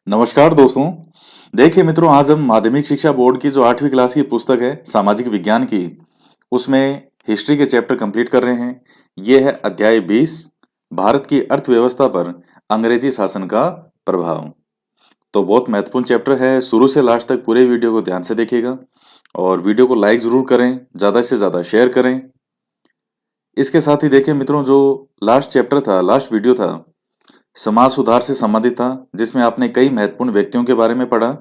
नमस्कार दोस्तों। देखिए मित्रों, आज हम माध्यमिक शिक्षा बोर्ड की जो 8वीं क्लास की पुस्तक है सामाजिक विज्ञान की, उसमें हिस्ट्री के चैप्टर कंप्लीट कर रहे हैं। ये है अध्याय 20, भारत की अर्थव्यवस्था पर अंग्रेजी शासन का प्रभाव। तो बहुत महत्वपूर्ण चैप्टर है। शुरू से लास्ट तक पूरे वीडियो को ध्यान से देखिएगा और वीडियो को लाइक जरूर करें, ज्यादा से ज्यादा शेयर करें। इसके साथ ही देखिए मित्रों, जो लास्ट चैप्टर था, लास्ट वीडियो था, समाज सुधार से संबंधित था, जिसमें आपने कई महत्वपूर्ण व्यक्तियों के बारे में पढ़ा।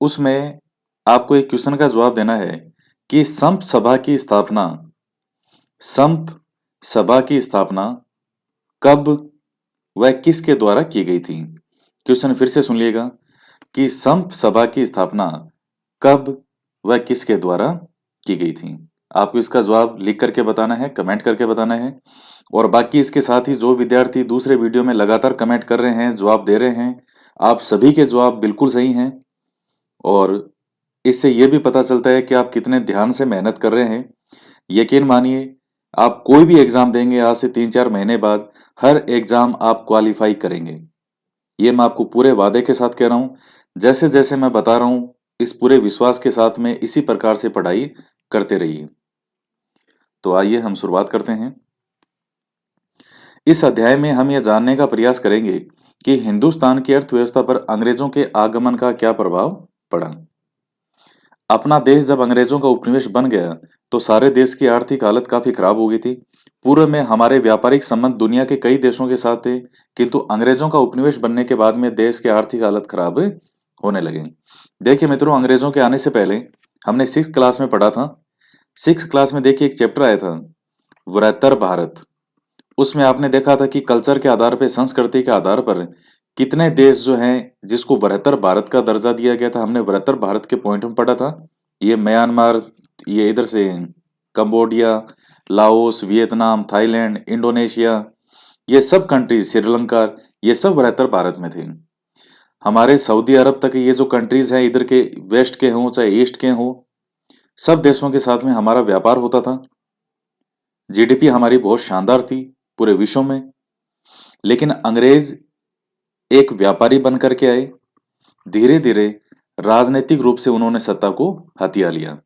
उसमें आपको एक क्वेश्चन का जवाब देना है कि संप सभा की स्थापना कब व किसके द्वारा की गई थी। क्वेश्चन फिर से सुनिएगा कि संप सभा की स्थापना कब व किसके द्वारा की गई थी। आपको इसका जवाब लिख करके बताना है, कमेंट करके बताना है। और बाकी इसके साथ ही जो विद्यार्थी दूसरे वीडियो में लगातार कमेंट कर रहे हैं, जवाब दे रहे हैं, आप सभी के जवाब बिल्कुल सही हैं। और इससे यह भी पता चलता है कि आप कितने ध्यान से मेहनत कर रहे हैं। यकीन मानिए, आप कोई भी एग्जाम देंगे आज से 3-4 महीने बाद, हर एग्जाम आप क्वालिफाई करेंगे। ये मैं आपको पूरे वादे के साथ कह रहा हूँ। जैसे जैसे मैं बता रहा हूँ, इस पूरे विश्वास के साथ में इसी प्रकार से पढ़ाई करते रहिए। तो आइए हम शुरुआत करते हैं। इस अध्याय में हम यह जानने का प्रयास करेंगे कि हिंदुस्तान की अर्थव्यवस्था पर अंग्रेजों के आगमन का क्या प्रभाव पड़ा। अपना देश जब अंग्रेजों का उपनिवेश बन गया तो सारे देश की आर्थिक हालत काफी खराब हो गई थी। पूर्व में हमारे व्यापारिक संबंध दुनिया के कई देशों के साथ थे, किंतु अंग्रेजों का उपनिवेश बनने के बाद में देश की आर्थिक हालत खराब होने लगी। देखिए मित्रों, अंग्रेजों के आने से पहले हमने 6th क्लास में पढ़ा था। 6th क्लास में देखिए एक चैप्टर आया था, वृहत्तर भारत। उसमें आपने देखा था कि कल्चर के आधार पर, संस्कृति के आधार पर कितने देश जो हैं जिसको वृहत्तर भारत का दर्जा दिया गया था। हमने वृहत्तर भारत के पॉइंट में पढ़ा था। ये म्यांमार, ये इधर से Cambodia, Laos, Vietnam, Thailand, Indonesia, ये सब कंट्रीज, श्रीलंका, ये सब वृहत्तर भारत में थे। हमारे सऊदी अरब तक ये जो कंट्रीज हैं, इधर के वेस्ट के हों चाहे ईस्ट के हों, सब देशों के साथ में हमारा व्यापार होता था। जीडीपी हमारी बहुत शानदार थी पूरे विश्व में। लेकिन अंग्रेज एक व्यापारी बन करके आए। धीरे धीरे राजनीतिक रूप से उन्होंने सत्ता को हथिया लिया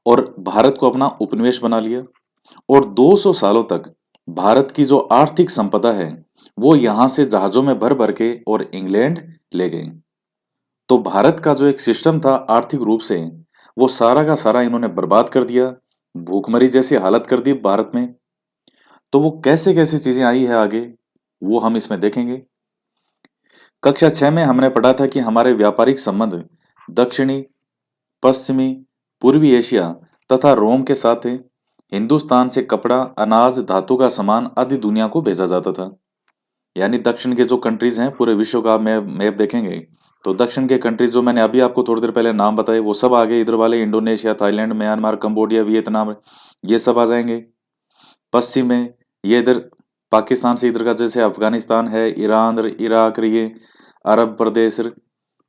और भारत को अपना उपनिवेश बना लिया। और 200 सालों तक भारत की जो आर्थिक संपदा है वो यहां से जहाजों में भर भर के और इंग्लैंड ले गए। तो भारत का जो एक सिस्टम था आर्थिक रूप से, वो सारा का सारा इन्होंने बर्बाद कर दिया। भूखमरी जैसी हालत कर दी भारत में। तो वो कैसे कैसे चीजें आई है आगे, वो हम इसमें देखेंगे। कक्षा 6 में हमने पढ़ा था कि हमारे व्यापारिक संबंध दक्षिणी, पश्चिमी, पूर्वी एशिया तथा रोम के साथ थे। हिंदुस्तान से कपड़ा, अनाज, धातु का सामान आदि दुनिया को भेजा जाता था। यानी दक्षिण के जो कंट्रीज हैं, पूरे विश्व का मैप मैप देखेंगे तो दक्षिण के कंट्रीज जो मैंने अभी आपको थोड़ी देर पहले नाम बताए, वो सब आगे इधर वाले Indonesia, Thailand, Myanmar, Cambodia, Vietnam, ये सब आ जाएंगे। पश्चिम में ये इधर पाकिस्तान से इधर का जैसे अफगानिस्तान है, ईरान, इराक, ये अरब प्रदेश,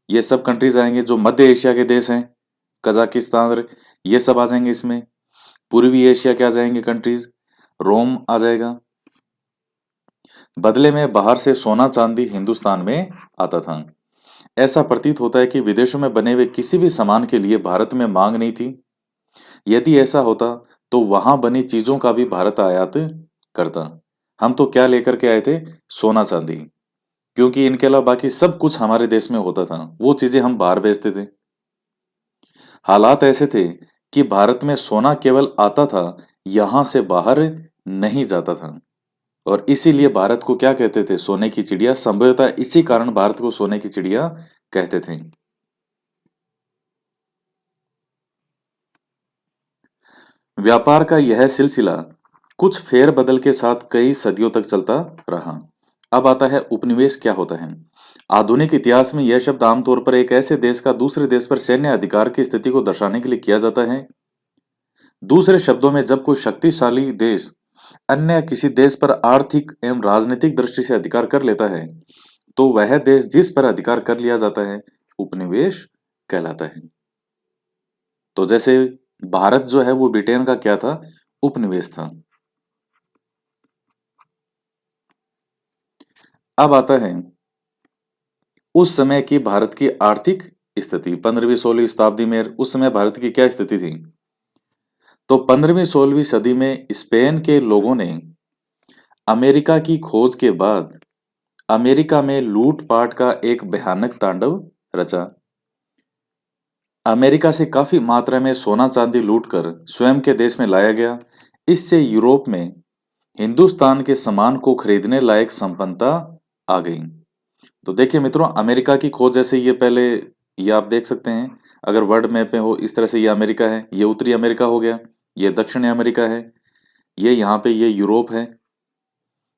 ये सब कंट्रीज आएंगे। जो मध्य एशिया के देश हैं, कजाकिस्तान, ये सब आ जाएंगे इसमें। पूर्वी एशिया के आ जाएंगे कंट्रीज, रोम आ जाएगा। बदले में बाहर से सोना चांदी हिंदुस्तान में आता था। ऐसा प्रतीत होता है कि विदेशों में बने हुए किसी भी सामान के लिए भारत में मांग नहीं थी। यदि ऐसा होता तो वहां बनी चीजों का भी भारत आयात करता। हम तो क्या लेकर के आए थे? सोना चांदी। क्योंकि इनके अलावा बाकी सब कुछ हमारे देश में होता था, वो चीजें हम बाहर भेजते थे। हालात ऐसे थे कि भारत में सोना केवल आता था, यहां से बाहर नहीं जाता था। और इसीलिए भारत को क्या कहते थे? सोने की चिड़िया। संभवतः इसी कारण भारत को सोने की चिड़िया कहते थे। व्यापार का यह सिलसिला कुछ फेरबदल के साथ कई सदियों तक चलता रहा। अब आता है उपनिवेश क्या होता है। आधुनिक इतिहास में यह शब्द आमतौर पर एक ऐसे देश का दूसरे देश पर सैन्य अधिकार की स्थिति को दर्शाने के लिए किया जाता है। दूसरे शब्दों में, जब कोई शक्तिशाली देश अन्य किसी देश पर आर्थिक एवं राजनीतिक दृष्टि से अधिकार कर लेता है, तो वह देश जिस पर अधिकार कर लिया जाता है उपनिवेश कहलाता है। तो जैसे भारत जो है वो ब्रिटेन का क्या था? उपनिवेश था। अब आता है उस समय की भारत की आर्थिक स्थिति 15वीं-16वीं शताब्दी में उस समय भारत की क्या स्थिति थी? तो 15वीं-16वीं सदी में स्पेन के लोगों ने अमेरिका की खोज के बाद अमेरिका में लूट-पाट का एक भयानक तांडव रचा। अमेरिका से काफी मात्रा में सोना चांदी लूटकर स्वयं के देश में लाया गया। इससे यूरोप में हिंदुस्तान के सामान को खरीदने लायक संपन्नता आ गई। तो देखिए मित्रों, अमेरिका की खोज जैसे ये पहले ये आप देख सकते हैं, अगर वर्ल्ड मैप में हो इस तरह से ये अमेरिका है, ये उत्तरी अमेरिका हो गया, ये दक्षिणी अमेरिका है, ये यहाँ पे ये यूरोप है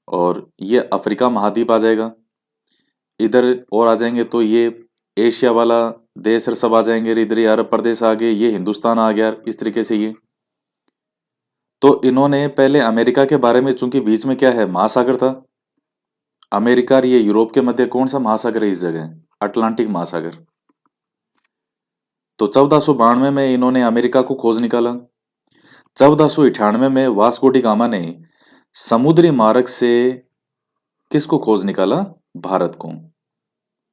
और ये अफ्रीका महाद्वीप आ जाएगा। इधर और आ जाएंगे तो ये एशिया वाला देश और सब आ जाएंगे, इधर ये अरब प्रदेश आ गए, ये हिंदुस्तान आ गया, इस तरीके से ये। तो इन्होंने पहले अमेरिका के बारे में, चूंकि बीच में क्या है महासागर था, अमेरिका और ये यूरोप के मध्य कौन सा महासागर है इस जगह? अटलांटिक महासागर। तो 1492 में इन्होंने अमेरिका को खोज निकाला। 1498 में वास्को डी गामा ने समुद्री मार्ग से किसको खोज निकाला? भारत को।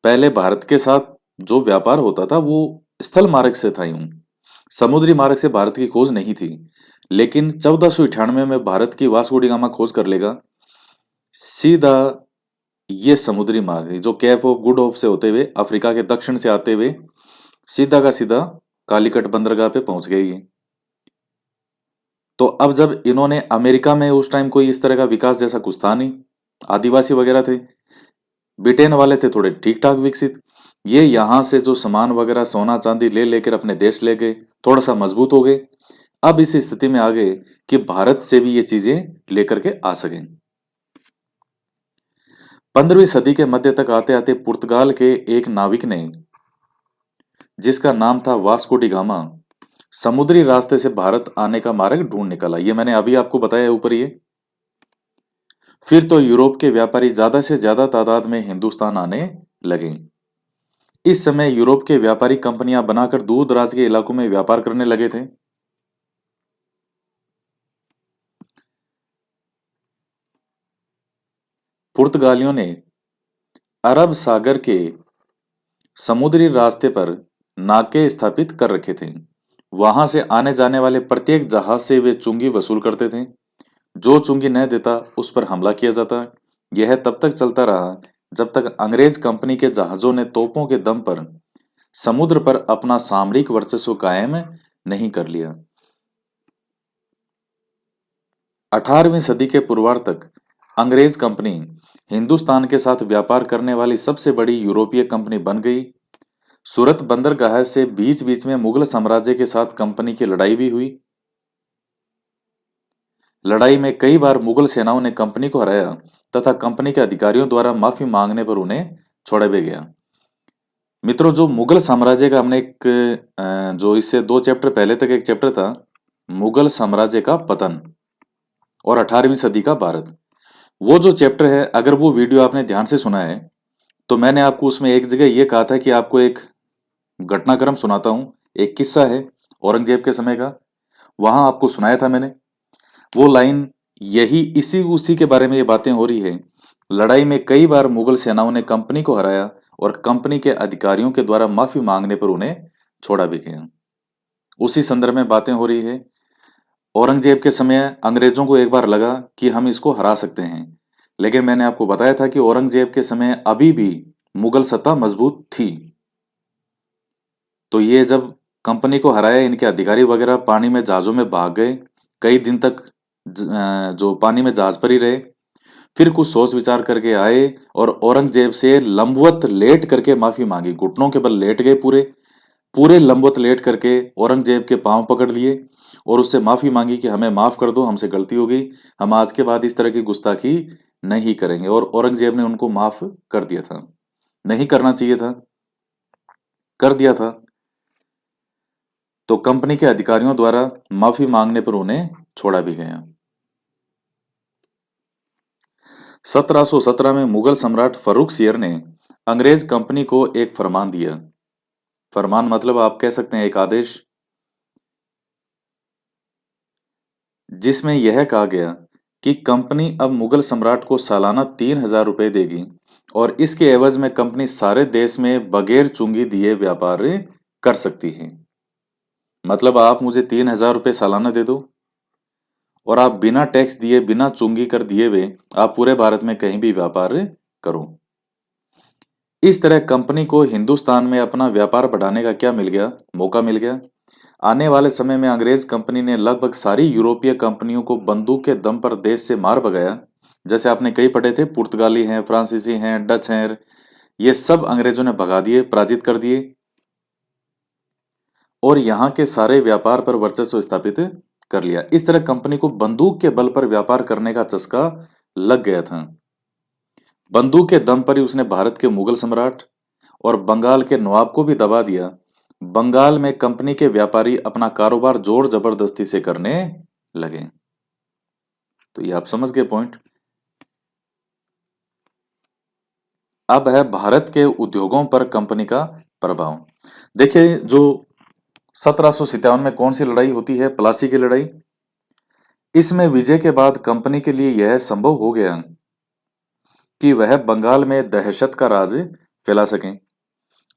पहले भारत के साथ जो व्यापार होता था वो स्थल मार्ग से था, यूं समुद्री मार्ग से भारत की खोज नहीं थी। लेकिन 1498 में भारत की वास्को डी गामा खोज कर लेगा सीधा ये समुद्री मार्ग जो कैप ऑफ गुड होप से होते हुए अफ्रीका के दक्षिण से आते हुए सीधा का सीधा कालीकट बंदरगाह पे पहुंच गई ये। तो अब जब इन्होंने अमेरिका में उस टाइम कोई इस तरह का विकास जैसा कुछ था नहीं, आदिवासी वगैरह थे, ब्रिटेन वाले थे थोड़े ठीक ठाक विकसित, ये यहाँ से जो सामान वगैरह सोना चांदी ले लेकर अपने देश ले गए, थोड़ा सा मजबूत हो गए। अब इस स्थिति में आ गए कि भारत से भी ये चीजें लेकर के आ सकें। 15वीं सदी के मध्य तक आते आते पुर्तगाल के एक नाविक ने, जिसका नाम था वास्को डी गामा, समुद्री रास्ते से भारत आने का मार्ग ढूंढ निकाला। ये मैंने अभी आपको बताया ऊपर ये। फिर तो यूरोप के व्यापारी ज्यादा से ज्यादा तादाद में हिंदुस्तान आने लगे। इस समय यूरोप के व्यापारी कंपनियां बनाकर दूर दराज के इलाकों में व्यापार करने लगे थे। पुर्तगालियों ने अरब सागर के समुद्री रास्ते पर नाके स्थापित कर रखे थे। वहां से आने जाने वाले प्रत्येक जहाज से वे चुंगी वसूल करते थे। जो चुंगी न देता उस पर हमला किया जाता। यह तब तक चलता रहा जब तक अंग्रेज कंपनी के जहाजों ने तोपों के दम पर समुद्र पर अपना सामरिक वर्चस्व कायम नहीं कर लिया। 18वीं सदी के पूर्वार्ध तक अंग्रेज कंपनी हिंदुस्तान के साथ व्यापार करने वाली सबसे बड़ी यूरोपीय कंपनी बन गई। सूरत बंदरगाह से बीच बीच में मुगल साम्राज्य के साथ कंपनी की लड़ाई भी हुई। लड़ाई में कई बार मुगल सेनाओं ने कंपनी को हराया तथा कंपनी के अधिकारियों द्वारा माफी मांगने पर उन्हें छोड़ा भी गया। मित्रों, जो मुगल साम्राज्य का हमने एक जो इससे 2 चैप्टर पहले तक एक चैप्टर था मुगल साम्राज्य का पतन और 18वीं सदी का भारत, वो जो चैप्टर है अगर वो वीडियो आपने ध्यान से सुना है तो मैंने आपको उसमें एक जगह ये कहा था कि आपको एक घटनाक्रम सुनाता हूं। एक किस्सा है औरंगजेब के समय का, वहां आपको सुनाया था मैंने वो लाइन, यही इसी उसी के बारे में ये बातें हो रही है। लड़ाई में कई बार मुगल सेनाओं ने कंपनी को हराया और कंपनी के अधिकारियों के द्वारा माफी मांगने पर उन्हें छोड़ा भी गया। उसी संदर्भ में बातें हो रही है। औरंगजेब के समय अंग्रेजों को एक बार लगा कि हम इसको हरा सकते हैं, लेकिन मैंने आपको बताया था कि औरंगजेब के समय अभी भी मुगल सत्ता मजबूत थी। तो ये जब कंपनी को हराया, इनके अधिकारी वगैरह पानी में जहाजों में भाग गए, कई दिन तक जो पानी में जहाज पर ही रहे। फिर कुछ सोच विचार करके आए और औरंगजेब से लंबवत लेट करके माफी मांगी। घुटनों के बल लेट गए, पूरे पूरे लंबवत लेट करके औरंगजेब के पांव पकड़ लिए और उससे माफी मांगी कि हमें माफ कर दो, हमसे गलती हो गई, हम आज के बाद इस तरह की गुस्ताखी नहीं करेंगे। और औरंगजेब ने उनको माफ कर दिया था। नहीं करना चाहिए था, कर दिया था। तो कंपनी के अधिकारियों द्वारा माफी मांगने पर उन्हें छोड़ा भी गया। 1717 में मुगल सम्राट फर्रुखसियर ने अंग्रेज कंपनी को एक फरमान दिया। फरमान मतलब आप कह सकते हैं एक आदेश, जिसमें यह कहा गया कि कंपनी अब मुगल सम्राट को सालाना 3000 रुपए देगी और इसके एवज में कंपनी सारे देश में बगैर चुंगी दिए व्यापार कर सकती है। मतलब आप मुझे 3,000 रुपये सालाना दे दो और आप बिना टैक्स दिए, बिना चुंगी कर दिए हुए आप पूरे भारत में कहीं भी व्यापार करो। इस तरह कंपनी को हिंदुस्तान में अपना व्यापार बढ़ाने का क्या मिल गया? मौका मिल गया। आने वाले समय में अंग्रेज कंपनी ने लगभग सारी यूरोपीय कंपनियों को बंदूक के दम पर देश से मार भगाया। जैसे आपने कई पढ़े थे, पुर्तगाली हैं, फ्रांसीसी हैं, डच हैं, ये सब अंग्रेजों ने भगा दिए, पराजित कर दिए और यहाँ के सारे व्यापार पर वर्चस्व स्थापित कर लिया। इस तरह कंपनी को बंदूक के बल पर व्यापार करने का चस्का लग गया था। बंदूक के दम पर ही उसने भारत के मुगल सम्राट और बंगाल के नवाब को भी दबा दिया। बंगाल में कंपनी के व्यापारी अपना कारोबार जोर जबरदस्ती से करने लगे। तो ये आप समझ गए पॉइंट। अब है भारत के उद्योगों पर कंपनी का प्रभाव। देखिए, जो 1757 में कौन सी लड़ाई होती है? प्लासी की लड़ाई। इसमें विजय के बाद कंपनी के लिए यह संभव हो गया कि वह बंगाल में दहशत का राज फैला सकें।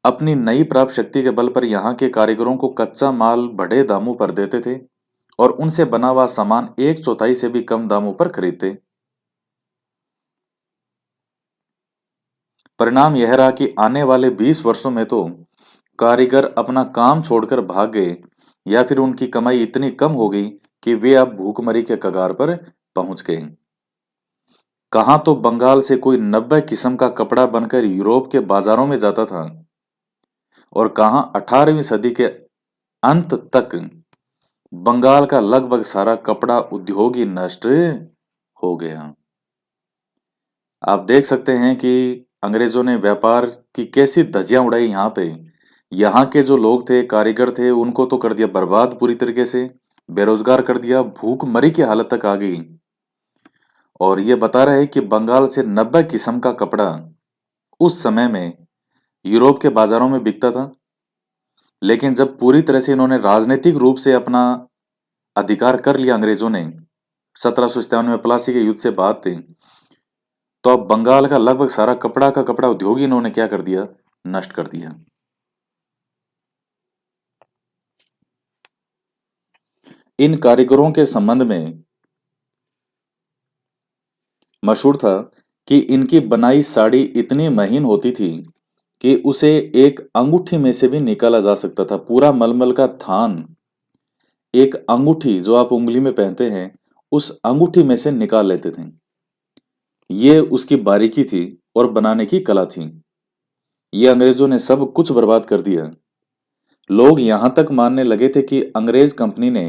अपनी नई प्राप्त शक्ति के बल पर यहाँ के कारीगरों को कच्चा माल बड़े दामों पर देते थे और उनसे बना हुआ सामान 1/4 से भी कम दामों पर खरीदते। परिणाम यह रहा कि आने वाले 20 वर्षों में तो कारीगर अपना काम छोड़कर भाग गए या फिर उनकी कमाई इतनी कम हो गई कि वे अब भूखमरी के कगार पर पहुंच गए। कहां तो बंगाल से कोई 90 किस्म का कपड़ा बनकर यूरोप के बाजारों में जाता था और कहां 18वीं सदी के अंत तक बंगाल का लगभग सारा कपड़ा उद्योग ही नष्ट हो गया। आप देख सकते हैं कि अंग्रेजों ने व्यापार की कैसी धज्जियां उड़ाई यहाँ पे। यहाँ के जो लोग थे, कारीगर थे, उनको तो कर दिया बर्बाद पूरी तरीके से, बेरोजगार कर दिया, भूखमरी की हालत तक आ गई। और ये बता रहे हैं कि बंगाल से 90 किस्म का कपड़ा उस समय में यूरोप के बाजारों में बिकता था। लेकिन जब पूरी तरह से इन्होंने राजनीतिक रूप से अपना अधिकार कर लिया अंग्रेजों ने, 1757 में प्लासी के युद्ध से बाद थे, तो अब बंगाल का लगभग सारा कपड़ा का कपड़ा उद्योग ही इन्होंने क्या कर दिया? नष्ट कर दिया। इन कारीगरों के संबंध में मशहूर था कि इनकी बनाई साड़ी इतनी महीन होती थी कि उसे एक अंगूठी में से भी निकाला जा सकता था। पूरा मलमल का थान एक अंगूठी जो आप उंगली में पहनते हैं, उस अंगूठी में से निकाल लेते थे। ये उसकी बारीकी थी और बनाने की कला थी। ये अंग्रेजों ने सब कुछ बर्बाद कर दिया। लोग यहां तक मानने लगे थे कि अंग्रेज कंपनी ने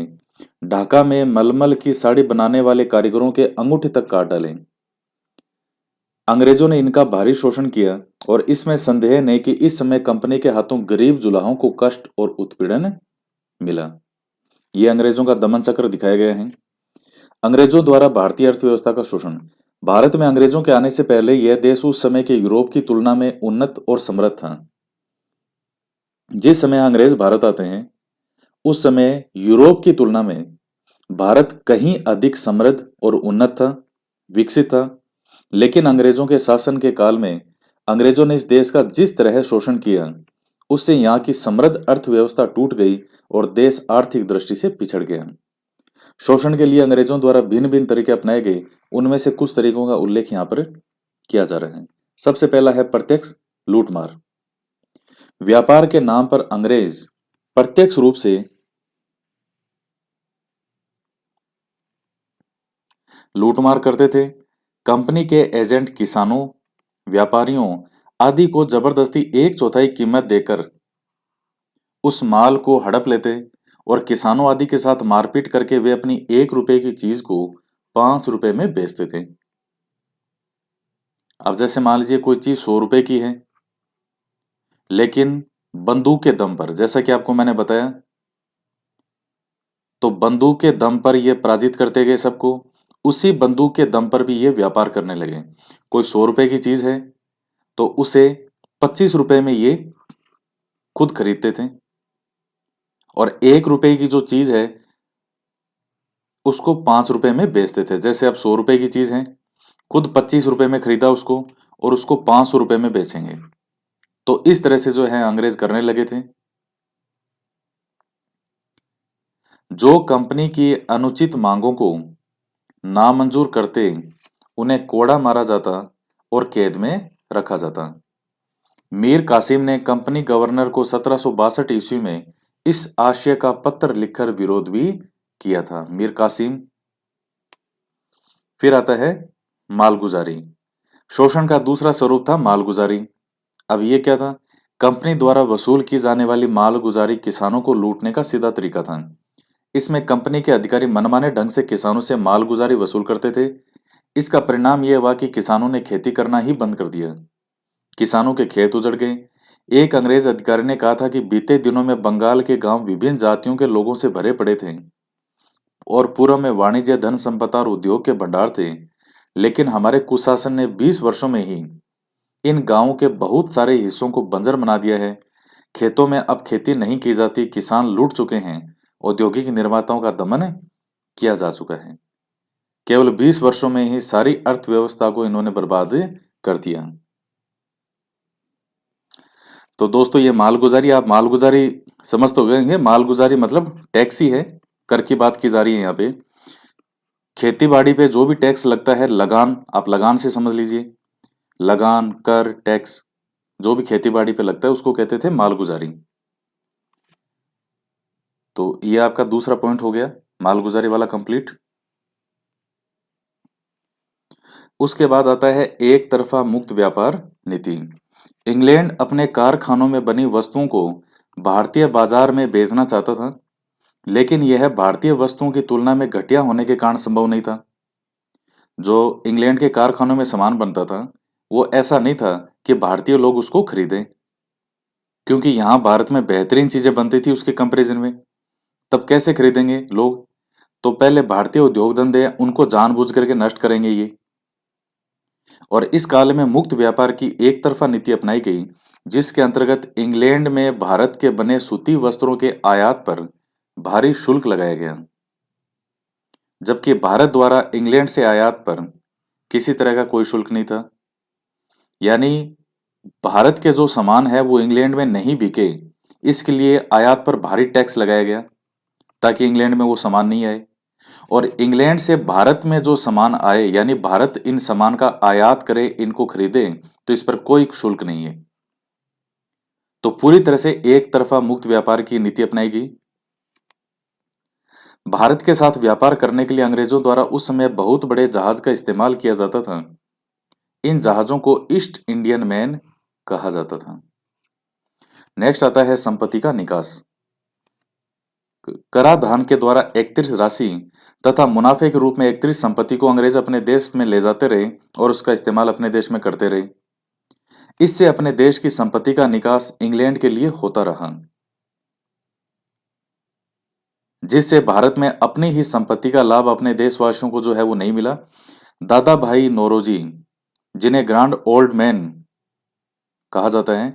ढाका में मलमल की साड़ी बनाने वाले कारीगरों के अंगूठे तक काट डाले। अंग्रेजों ने इनका भारी शोषण किया और इसमें संदेह नहीं कि इस समय कंपनी के हाथों गरीब जुलाहों को कष्ट और उत्पीड़न मिला। ये अंग्रेजों का दमन चक्र दिखाया गया है। अंग्रेजों द्वारा भारतीय अर्थव्यवस्था का शोषण। भारत में अंग्रेजों के आने से पहले यह देश उस समय के यूरोप की तुलना में उन्नत और समृद्ध था। जिस समय अंग्रेज भारत आते हैं, उस समय यूरोप की तुलना में भारत कहीं अधिक समृद्ध और उन्नत था, विकसित था। लेकिन अंग्रेजों के शासन के काल में अंग्रेजों ने इस देश का जिस तरह शोषण किया, उससे यहाँ की समृद्ध अर्थव्यवस्था टूट गई और देश आर्थिक दृष्टि से पिछड़ गया। शोषण के लिए अंग्रेजों द्वारा भिन्न भिन्न तरीके अपनाए गए, उनमें से कुछ तरीकों का उल्लेख यहाँ पर किया जा रहा है। सबसे पहला है प्रत्यक्ष लूटमार। व्यापार के नाम पर अंग्रेज प्रत्यक्ष रूप से लूटमार करते थे। कंपनी के एजेंट किसानों, व्यापारियों आदि को जबरदस्ती 1/4 कीमत देकर उस माल को हड़प लेते और किसानों आदि के साथ मारपीट करके वे अपनी 1 रुपए की चीज को 5 रुपए में बेचते थे। अब जैसे मान लीजिए कोई चीज 100 रुपए की है, लेकिन बंदूक के दम पर, जैसा कि आपको मैंने बताया, तो बंदूक के दम पर ये पराजित करते गए सबको। उसी बंदूक के दम पर भी ये व्यापार करने लगे। कोई 100 रुपए की चीज है तो उसे 25 रुपए में ये खुद खरीदते थे और 1 रुपए की जो चीज है उसको 5 रुपए में बेचते थे। जैसे अब 100 रुपए की चीज है, खुद 25 रुपए में खरीदा उसको और उसको 500 रुपए में बेचेंगे। तो इस तरह से जो है अंग्रेज करने लगे थे। जो कंपनी की अनुचित मांगों को नामंजूर करते उन्हें कोड़ा मारा जाता और कैद में रखा जाता। मीर कासिम ने कंपनी गवर्नर को 1762 ईस्वी में इस आशय का पत्र लिखकर विरोध भी किया था। मीर कासिम। फिर आता है मालगुजारी। शोषण का दूसरा स्वरूप था मालगुजारी। अब ये क्या था? कंपनी द्वारा वसूल की जाने वाली मालगुजारी किसानों को लूटने का सीधा तरीका था। इसमें कंपनी के अधिकारी मनमाने ढंग से किसानों से मालगुजारी वसूल करते थे। इसका परिणाम यह हुआ कि किसानों ने खेती करना ही बंद कर दिया। किसानों के खेत उजड़ गए। एक अंग्रेज अधिकारी ने कहा था कि बीते दिनों में बंगाल के गांव विभिन्न जातियों के लोगों से भरे पड़े थे और पूर्व में वाणिज्य, धन संपदा और उद्योग के भंडार थे, लेकिन हमारे कुशासन ने 20 वर्षों में ही इन गांवों के बहुत सारे हिस्सों को बंजर बना दिया है। खेतों में अब खेती नहीं की जाती, किसान लूट चुके हैं, औद्योगिक निर्माताओं का दमन किया जा चुका है। केवल 20 वर्षों में ही सारी अर्थव्यवस्था को इन्होंने बर्बाद कर दिया। तो दोस्तों ये मालगुजारी, आप मालगुजारी समझ तो गए होंगे। मालगुजारी मतलब टैक्स ही है, कर की बात की जा रही है यहाँ पे। खेती बाड़ी पे जो भी टैक्स लगता है, लगान, आप लगान से समझ लीजिए। लगान, कर, टैक्स जो भी खेती बाड़ी पे लगता है उसको कहते थे मालगुजारी। तो ये आपका दूसरा पॉइंट हो गया, मालगुजारी वाला कंप्लीट। उसके बाद आता है एक तरफा मुक्त व्यापार नीति। इंग्लैंड अपने कारखानों में बनी वस्तुओं को भारतीय बाजार में बेचना चाहता था, लेकिन यह भारतीय वस्तुओं की तुलना में घटिया होने के कारण संभव नहीं था। जो इंग्लैंड के कारखानों में सामान बनता था वो ऐसा नहीं था कि भारतीय लोग उसको खरीदें, क्योंकि यहाँ भारत में बेहतरीन चीजें बनती थी उसके कंपैरिजन में। तब कैसे खरीदेंगे लोग? तो पहले भारतीय उद्योग धंधे उनको जानबूझ करके नष्ट करेंगे ये। और इस काल में मुक्त व्यापार की एक तरफा नीति अपनाई गई, जिसके अंतर्गत इंग्लैंड में भारत के बने सूती वस्त्रों के आयात पर भारी शुल्क लगाया गया, जबकि भारत द्वारा इंग्लैंड से आयात पर किसी तरह का कोई शुल्क नहीं था। यानी भारत के जो सामान है वो इंग्लैंड में नहीं बिके, इसके लिए आयात पर भारी टैक्स लगाया गया ताकि इंग्लैंड में वो सामान नहीं आए। और इंग्लैंड से भारत में जो सामान आए, यानी भारत इन सामान का आयात करे, इनको खरीदे, तो इस पर कोई शुल्क नहीं है। तो पूरी तरह से एक तरफा मुक्त व्यापार की नीति अपनाई गई। भारत के साथ व्यापार करने के लिए अंग्रेजों द्वारा उस समय बहुत बड़े जहाज का इस्तेमाल किया जाता था। इन जहाजों को ईस्ट इंडियन मैन कहा जाता था। नेक्स्ट आता है संपत्ति का निकास। कराधान के द्वारा एकत्रित राशि तथा मुनाफे के रूप में एकत्रित संपत्ति को अंग्रेज अपने देश में ले जाते रहे और उसका इस्तेमाल अपने देश में करते रहे। इससे अपने देश की संपत्ति का निकास इंग्लैंड के लिए होता रहा, जिससे भारत में अपनी ही संपत्ति का लाभ अपने देशवासियों को जो है वो नहीं मिला। दादा भाई नौरोजी, जिन्हें ग्रैंड ओल्ड मैन कहा जाता है,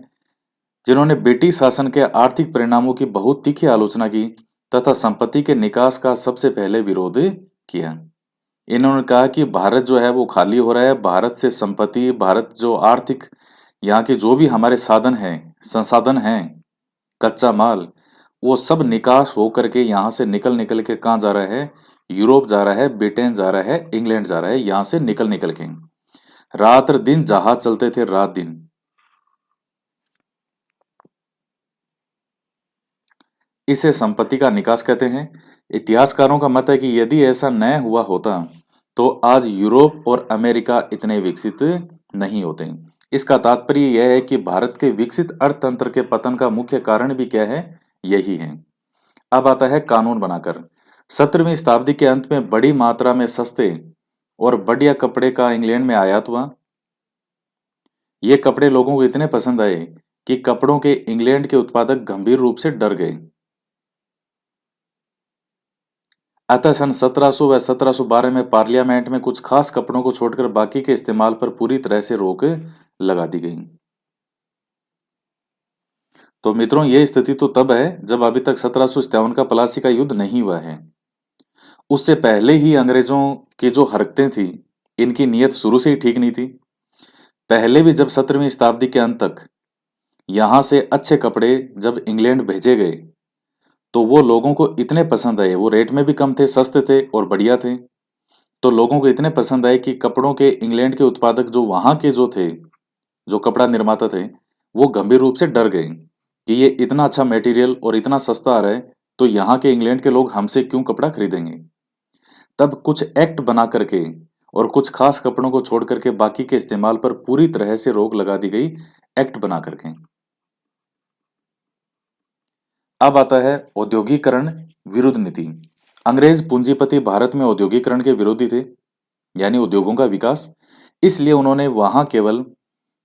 जिन्होंने ब्रिटिश शासन के आर्थिक परिणामों की बहुत तीखी आलोचना की तथा संपत्ति के निकास का सबसे पहले विरोध किया। इन्होंने कहा कि भारत जो है वो खाली हो रहा है, भारत से संपत्ति, भारत जो आर्थिक, यहाँ के जो भी हमारे साधन हैं, संसाधन हैं, कच्चा माल, वो सब निकास हो करके यहाँ से निकल निकल के कहाँ जा रहा है? यूरोप जा रहा है, ब्रिटेन जा रहा है, इंग्लैंड जा रहा है, यहाँ से निकल निकल के। रात दिन जहाज चलते थे, रात दिन। इसे संपत्ति का निकास कहते हैं। इतिहासकारों का मत है कि यदि ऐसा न हुआ होता तो आज यूरोप और अमेरिका इतने विकसित नहीं होते। इसका तात्पर्य यह है कि भारत के विकसित अर्थतंत्र के पतन का मुख्य कारण भी क्या है? यही है। अब आता है कानून बनाकर। 17वीं शताब्दी के अंत में बड़ी मात्रा में सस्ते और बढ़िया कपड़े का इंग्लैंड में आयात हुआ। ये कपड़े लोगों को इतने पसंद आए कि कपड़ों के इंग्लैंड के उत्पादक गंभीर रूप से डर गए। अतः सन 1700 व 1712 में पार्लियामेंट में कुछ खास कपड़ों को छोड़कर बाकी के इस्तेमाल पर पूरी तरह से रोक लगा दी गई। तो मित्रों, ये स्थिति तो तब है जब अभी तक 1757 का प्लासी का युद्ध नहीं हुआ है। उससे पहले ही अंग्रेजों की जो हरकतें थी, इनकी नीयत शुरू से ही ठीक नहीं थी। पहले भी जब 17वीं शताब्दी के अंत तक यहाँ से अच्छे कपड़े जब इंग्लैंड भेजे गए तो वो लोगों को इतने पसंद आए, वो रेट में भी कम थे, सस्ते थे और बढ़िया थे। तो लोगों को इतने पसंद आए कि कपड़ों के इंग्लैंड के उत्पादक जो वहाँ के जो थे, जो कपड़ा निर्माता थे, वो गंभीर रूप से डर गए कि ये इतना अच्छा मटेरियल और इतना सस्ता आ रहा है, तो यहाँ के इंग्लैंड के लोग हमसे क्यों कपड़ा खरीदेंगे। तब कुछ एक्ट बना करके और कुछ खास कपड़ों को छोड़ करके बाकी के इस्तेमाल पर पूरी तरह से रोक लगा दी गई, एक्ट बना करके। अब आता है औद्योगिकरण विरुद्ध नीति। अंग्रेज पूंजीपति भारत में औद्योगिकरण के विरोधी थे, यानी उद्योगों का विकास। इसलिए उन्होंने वहां केवल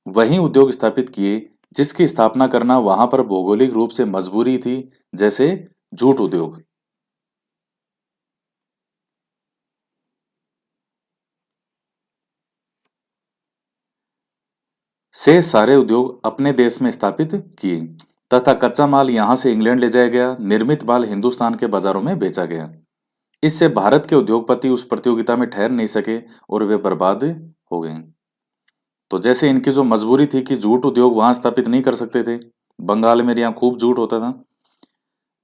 वही उद्योग स्थापित किए जिसकी स्थापना करना वहां पर भौगोलिक रूप से मजबूरी थी, जैसे जूट उद्योग। से सारे उद्योग अपने देश में स्थापित किए तथा कच्चा माल यहां से इंग्लैंड ले जाया गया, निर्मित माल हिंदुस्तान के बाजारों में बेचा गया। इससे भारत के उद्योगपति उस प्रतियोगिता में ठहर नहीं सके और वे बर्बाद हो गए। तो जैसे इनकी जो मजबूरी थी कि जूट उद्योग वहां स्थापित नहीं कर सकते थे, बंगाल में यहाँ खूब जूट होता था,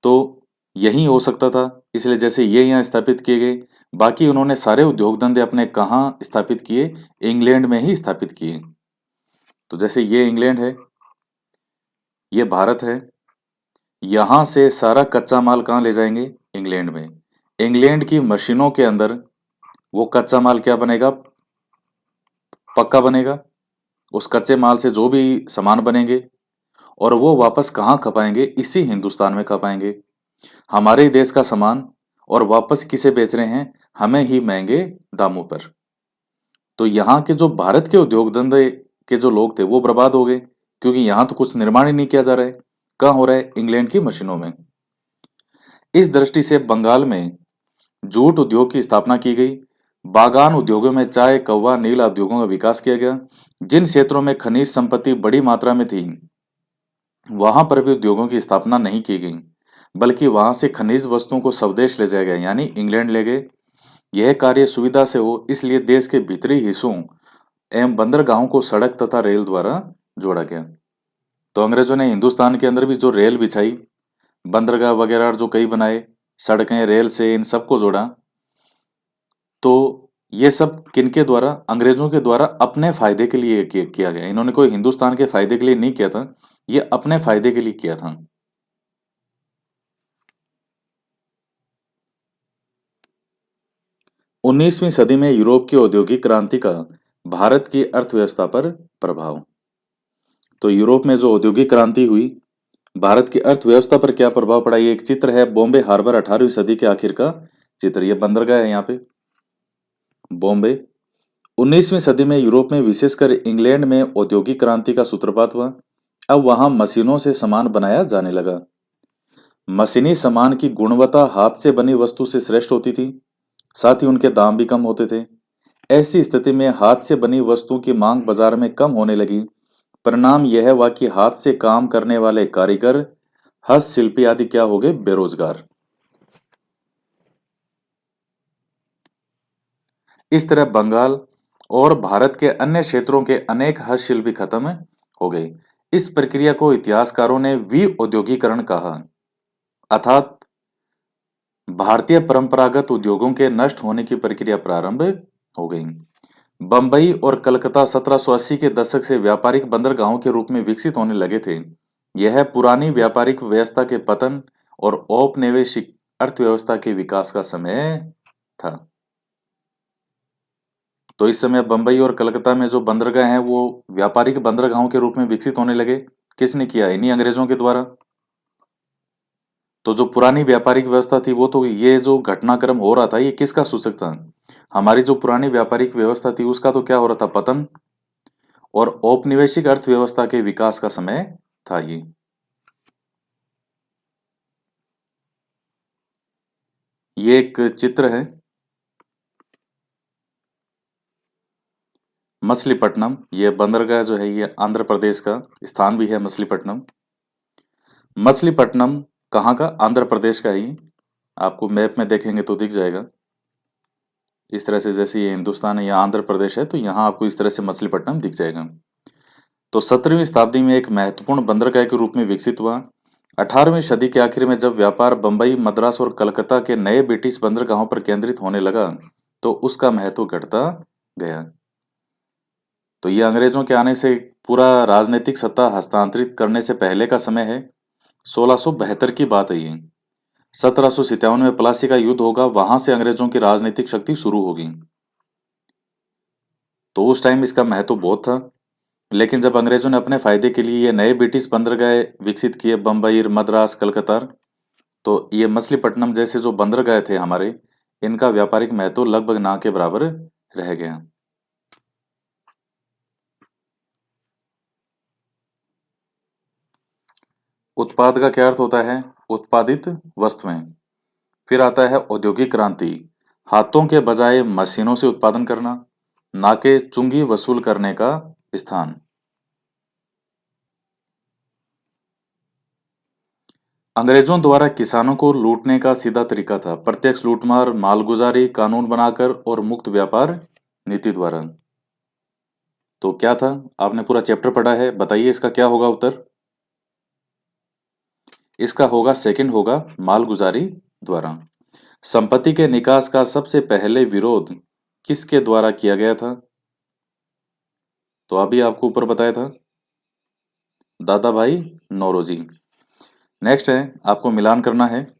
तो यही हो सकता था, इसलिए जैसे ये यहाँ स्थापित किए गए, बाकी उन्होंने सारे उद्योग धंधे अपने कहाँ स्थापित किए, इंग्लैंड में ही स्थापित किए। तो जैसे ये इंग्लैंड है, ये भारत है, यहाँ से सारा कच्चा माल कहाँ ले जाएंगे, इंग्लैंड में। इंग्लैंड की मशीनों के अंदर वो कच्चा माल क्या बनेगा, पक्का बनेगा। उस कच्चे माल से जो भी सामान बनेंगे और वो वापस कहाँ खपाएंगे, इसी हिंदुस्तान में खपाएंगे। हमारे ही देश का सामान और वापस किसे बेच रहे हैं, हमें ही महंगे दामों पर। तो यहाँ के जो भारत के उद्योग धंधे के जो लोग थे वो बर्बाद हो गए, क्योंकि यहाँ तो कुछ निर्माण ही नहीं किया जा रहा है। कहाँ हो रहा है, इंग्लैंड की मशीनों में। इस दृष्टि से बंगाल में जूट उद्योग की स्थापना की गई। बागान उद्योगों में चाय, कौवा, नील उद्योगों का विकास किया गया। जिन क्षेत्रों में खनिज संपत्ति बड़ी मात्रा में थी, वहां पर भी उद्योगों की स्थापना नहीं की गई, बल्कि वहां से खनिज वस्तुओं को स्वदेश ले जाया गया, यानी इंग्लैंड ले गए। यह कार्य सुविधा से हो, इसलिए देश के भीतरी हिस्सों एवं बंदरगाहों को सड़क तथा रेल द्वारा जोड़ा गया। तो अंग्रेजों ने हिंदुस्तान के अंदर भी जो रेल बिछाई, बंदरगाह वगैरह जो कई बनाए, सड़कें, रेल से इन सबको जोड़ा। तो ये सब किनके द्वारा, अंग्रेजों के द्वारा अपने फायदे के लिए किया गया। इन्होंने कोई हिंदुस्तान के फायदे के लिए नहीं किया था, ये अपने फायदे के लिए किया था। 19वीं सदी में यूरोप की औद्योगिक क्रांति का भारत की अर्थव्यवस्था पर प्रभाव। तो यूरोप में जो औद्योगिक क्रांति हुई, भारत की अर्थव्यवस्था पर क्या प्रभाव पड़ा, ये एक चित्र है बॉम्बे हार्बर 18वीं सदी के आखिर का चित्र। ये बंदरगाह है यहाँ पे, बॉम्बे। 19वीं सदी में यूरोप में, विशेषकर इंग्लैंड में औद्योगिक क्रांति का सूत्रपात हुआ। अब वहां मशीनों से सामान बनाया जाने लगा। मशीनी सामान की गुणवत्ता हाथ से बनी वस्तु से श्रेष्ठ होती थी, साथ ही उनके दाम भी कम होते थे। ऐसी स्थिति में हाथ से बनी वस्तुओं की मांग बाजार में कम होने लगी। परिणाम यह हुआ कि हाथ से काम करने वाले कारीगर, हस्तशिल्पी आदि क्या हो गए, बेरोजगार। इस तरह बंगाल और भारत के अन्य क्षेत्रों के अनेक हस्तशिल्पी खत्म हो गए। इस प्रक्रिया को इतिहासकारों ने विऔद्योगीकरण कहा, अर्थात भारतीय परंपरागत उद्योगों के नष्ट होने की प्रक्रिया प्रारंभ हो गई। बंबई और कलकत्ता 1780 के दशक से व्यापारिक बंदरगाहों के रूप में विकसित होने लगे थे। यह पुरानी व्यापारिक व्यवस्था के पतन और औपनिवेशिक अर्थव्यवस्था के विकास का समय था। तो इस समय बंबई और कलकत्ता में जो बंदरगाह हैं वो व्यापारिक बंदरगाहों के रूप में विकसित होने लगे। किसने किया, इन्हीं अंग्रेजों के द्वारा। तो जो पुरानी व्यापारिक व्यवस्था थी, वो तो, ये जो घटनाक्रम हो रहा था ये किसका सूचक था, हमारी जो पुरानी व्यापारिक व्यवस्था थी उसका तो क्या हो रहा था, पतन। और औपनिवेशिक अर्थव्यवस्था के विकास का समय था ये एक चित्र है मछलीपट्टनम। ये बंदरगाह जो है ये आंध्र प्रदेश का स्थान भी है मछलीपट्टनम। मछलीपट्टनम कहाँ का, आंध्र प्रदेश का ही। आपको मैप में देखेंगे तो दिख जाएगा इस तरह से, जैसे ये हिंदुस्तान है, यहाँ आंध्र प्रदेश है, तो यहाँ आपको इस तरह से मछलीपट्टनम दिख जाएगा। तो 17वीं शताब्दी में एक महत्वपूर्ण बंदरगाह के रूप में विकसित हुआ। 18वीं सदी के आखिर में जब व्यापार बंबई, मद्रास और कलकत्ता के नए ब्रिटिश बंदरगाहों पर केंद्रित होने लगा, तो उसका महत्व घटता गया। तो ये अंग्रेजों के आने से पूरा राजनीतिक सत्ता हस्तांतरित करने से पहले का समय है। 1672 की बात है ये। 1757 में प्लासी का युद्ध होगा, वहां से अंग्रेजों की राजनीतिक शक्ति शुरू होगी। तो उस टाइम इसका महत्व बहुत था। लेकिन जब अंग्रेजों ने अपने फायदे के लिए ये नए ब्रिटिश बंदरगाह विकसित किए, बम्बई, मद्रास, कलकत्ता, तो ये मछलीपट्टनम जैसे जो बंदरगाह थे हमारे, इनका व्यापारिक महत्व लगभग ना के बराबर रह गया। उत्पाद का क्या अर्थ होता है? उत्पादित वस्तुएं। फिर आता है औद्योगिक क्रांति, हाथों के बजाय मशीनों से उत्पादन करना, ना के चुंगी वसूल करने का स्थान। अंग्रेजों द्वारा किसानों को लूटने का सीधा तरीका था प्रत्यक्ष लूटमार, मालगुजारी, कानून बनाकर और मुक्त व्यापार नीति द्वारा। तो क्या था? आपने पूरा चैप्टर पढ़ा है, बताइए इसका क्या होगा उत्तर? इसका होगा सेकंड होगा मालगुजारी द्वारा। संपत्ति के निकास का सबसे पहले विरोध किसके द्वारा किया गया था? तो अभी आपको ऊपर बताया था, दादा भाई नौरोजी। नेक्स्ट है, आपको मिलान करना है।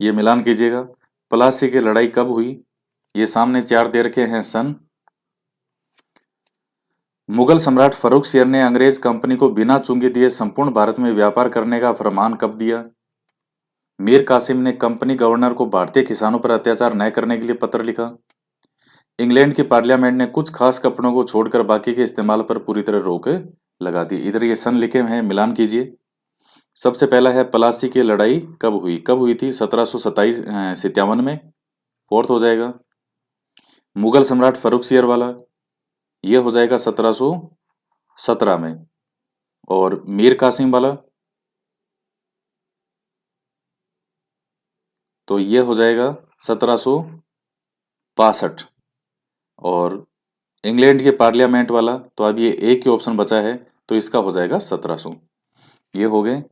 ये मिलान कीजिएगा। प्लासी की लड़ाई कब हुई? ये सामने चार दे रखे हैं सन। मुगल सम्राट फर्रुख शेर ने अंग्रेज कंपनी को बिना चुंगी दिए संपूर्ण भारत में व्यापार करने का फरमान कब दिया? मीर कासिम ने कंपनी गवर्नर को भारतीय किसानों पर अत्याचार न करने के लिए पत्र लिखा। इंग्लैंड की पार्लियामेंट ने कुछ खास कपड़ों को छोड़कर बाकी के इस्तेमाल पर पूरी तरह रोक लगा दी। इधर ये सन लिखे हैं, मिलान कीजिए। सबसे पहला है प्लासी की लड़ाई कब हुई? कब हुई थी? 1757 में। फोर्थ हो जाएगा मुगल सम्राट फर्रुख शेर वाला, ये हो जाएगा 1717 में। और मीर कासिम वाला, तो ये हो जाएगा 1762। और इंग्लैंड के पार्लियामेंट वाला, तो अब ये एक ही ऑप्शन बचा है, तो इसका हो जाएगा 1700। ये हो गए।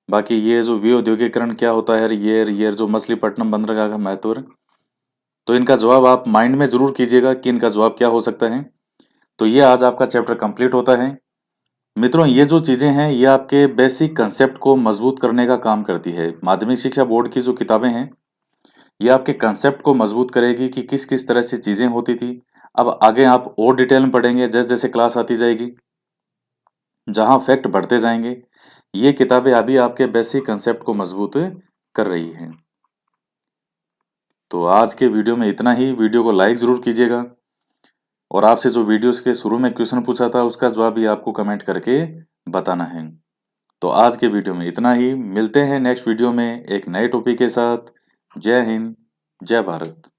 बाकी ये जो विऔद्योगिकरण क्या होता है, ये जो मछलीपट्टनम बंदरगाह का महत्व, तो इनका जवाब आप माइंड में जरूर कीजिएगा कि इनका जवाब क्या हो सकता है। तो ये आज आपका चैप्टर कंप्लीट होता है। मित्रों, ये जो चीजें हैं ये आपके बेसिक कंसेप्ट को मजबूत करने का काम करती है। माध्यमिक शिक्षा बोर्ड की जो किताबें हैं ये आपके कंसेप्ट को मजबूत करेगी कि किस किस तरह से चीजें होती थी। अब आगे आप और डिटेल में पढ़ेंगे जैसे जैसे क्लास आती जाएगी, जहां फैक्ट बढ़ते जाएंगे। ये किताबें अभी आपके बेसिक कंसेप्ट को मजबूत कर रही हैं। तो आज के वीडियो में इतना ही। वीडियो को लाइक जरूर कीजिएगा और आपसे जो वीडियोस के शुरू में क्वेश्चन पूछा था उसका जवाब भी आपको कमेंट करके बताना है। तो आज के वीडियो में इतना ही। मिलते हैं नेक्स्ट वीडियो में एक नए टॉपिक के साथ। जय हिंद, जय भारत।